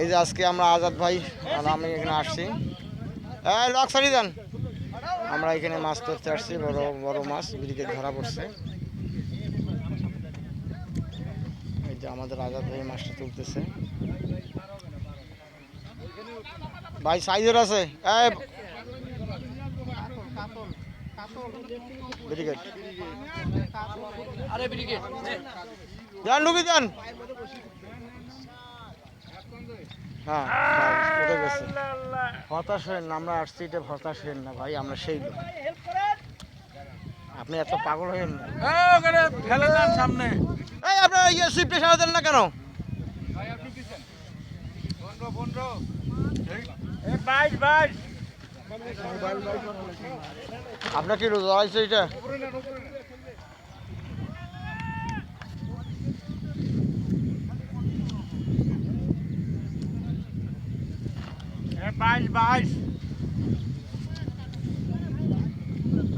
এই যে আজকে আমরা আজাদ ভাই আর আমি এখানে আসছি, এই লক সারি দেন। আমরা এখানে মাছ ধরতে আসছি, বড় বড় মাছ ব্রিকেট ধরা পড়ছে। এই যে আমাদের আজাদ ভাই মাছটা তুলতেছে। ভাই সাইজের আছে, এই ব্রিকেট যান ঢুকি যান। হ্যাঁ উঠে গেছে। হতাশ হয়েন না, আমরা আসছি এটা হতাশ হয়েন না ভাই, আমরা সেই লোক। আপনি এত পাগল হয়েন না, ফেলে দেন সামনে। এই আপনার ইয়ে সুইপটা সারা দেন না কেন? আপনার কি জড়াইছে এটা?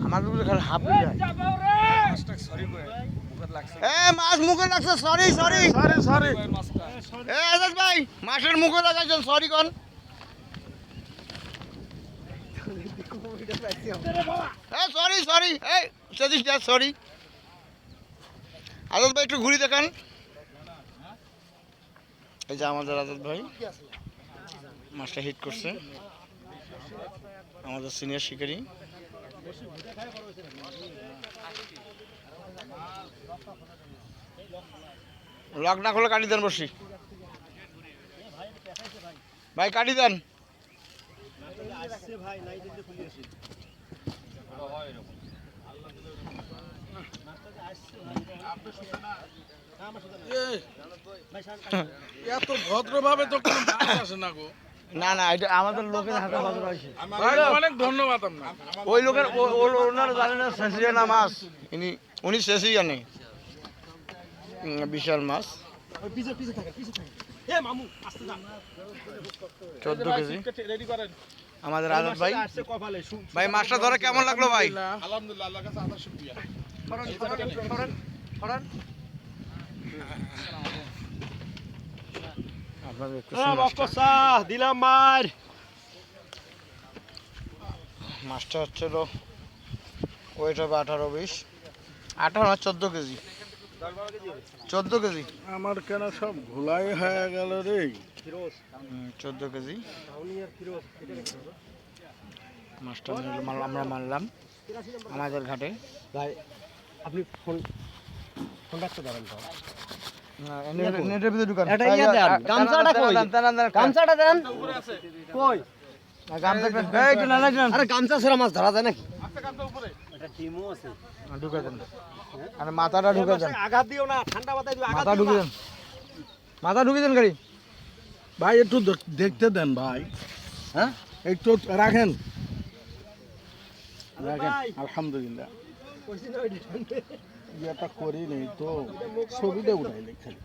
আমার খালি হাফ মাছ মুখে লাগছে, সরি সরি সরি আজাদ ভাই মাছের মুখে লাগাইছেন, সরি কোন। সরি সরি এই সতীশ দা সরি। আজাদ ভাই একটু ঘুরি দেখান। এই যে আমাদের আজাদ ভাই মাছটা হিট করছে, আমাদের সিনিয়র শিকারী। লক না খুলে কাটি দেন বসি ভাই, কাটি দেন। এত ভদ্রভাবে তো কোনো মাছ আসে না গো। না না, এটা আমাদের লোকের হাতে বাজার হয়েছে। অনেক ধন্যবাদ আপনার। ওই লোকের ওনারা জানে না শেষিয়া না মাছ, উনি শেষই জানে। বিশাল মাছ, 14 কেজি। আমাদের আজাদ ভাই, ভাই মাছটা ধরে কেমন লাগলো ভাই? আলহামদুলিল্লাহ, আল্লাহর কাছে আল্লাহ শুকরিয়া। দিলাম মার। মাছটা হচ্ছিল ওয়েট হবে 18-20, 18 14 কেজি, 14 কেজি। আমার কেন সব ঘোলাই হয়ে গেল রে। 14 কেজি মাছটা আমরা মারলাম আমাদের ঘাটে। ভাই আপনি ফোন রাখতে পারেন তো? নেটের ভিতরে ঢুকান। গামছাটা কই? গামছাটা দেন। কই? আরে গামছা ছাড়া মাছ ধরা যায় নাকি? এটা টিমও আছে। ঢুকে দেন, আরে মাথাটা ঢুকে দেন। আঘাত দিও না, ঠান্ডা মাথায় দিও, আঘাত মাথা ঢুকে দেন, মাথা ঢুকে দেন গাড়ি। ভাই একটু দেখতে দেন ভাই, হ্যাঁ একটু রাখেন রাখেন। আলহামদুলিল্লাহ ইয়েটা করি নেই তো, ছবিটা উঠাইলে খালি,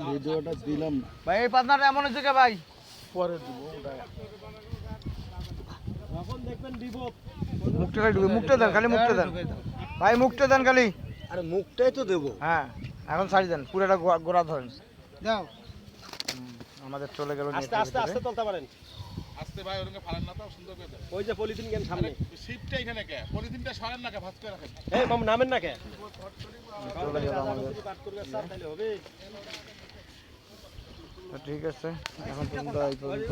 ভিডিওটা দিলাম না। ভাই এই পাতনাটা এমন হচ্ছে কে ভাই? পরে দিব উঠাই। মুখটা খালি ঢুকে, মুখটা দেন খালি, মুখটা দেন ভাই, মুখটা দেন খালি। আরে মুখটাই তো দেবো। হ্যাঁ এখন ছাড়ি দেন, পুরোটা গোড়া ধরেন। যাও আমাদের চলে গেল। আস্তে আস্তে আস্তে তুলতে পারেন। আস্তে ভাই, ওরকে ফালান না তো, সুন্দর করে দেন। ওই যে পলিথিন কেন সামনে, সিটটা এখানে কে, পলিথিনটা সরান না কে, ভাঁজ করে রাখেন। এই মামু নামেন না কে? চলে গেল আমাদের। ঠিক আছে, এখন পর্যন্ত এই পর্যন্ত।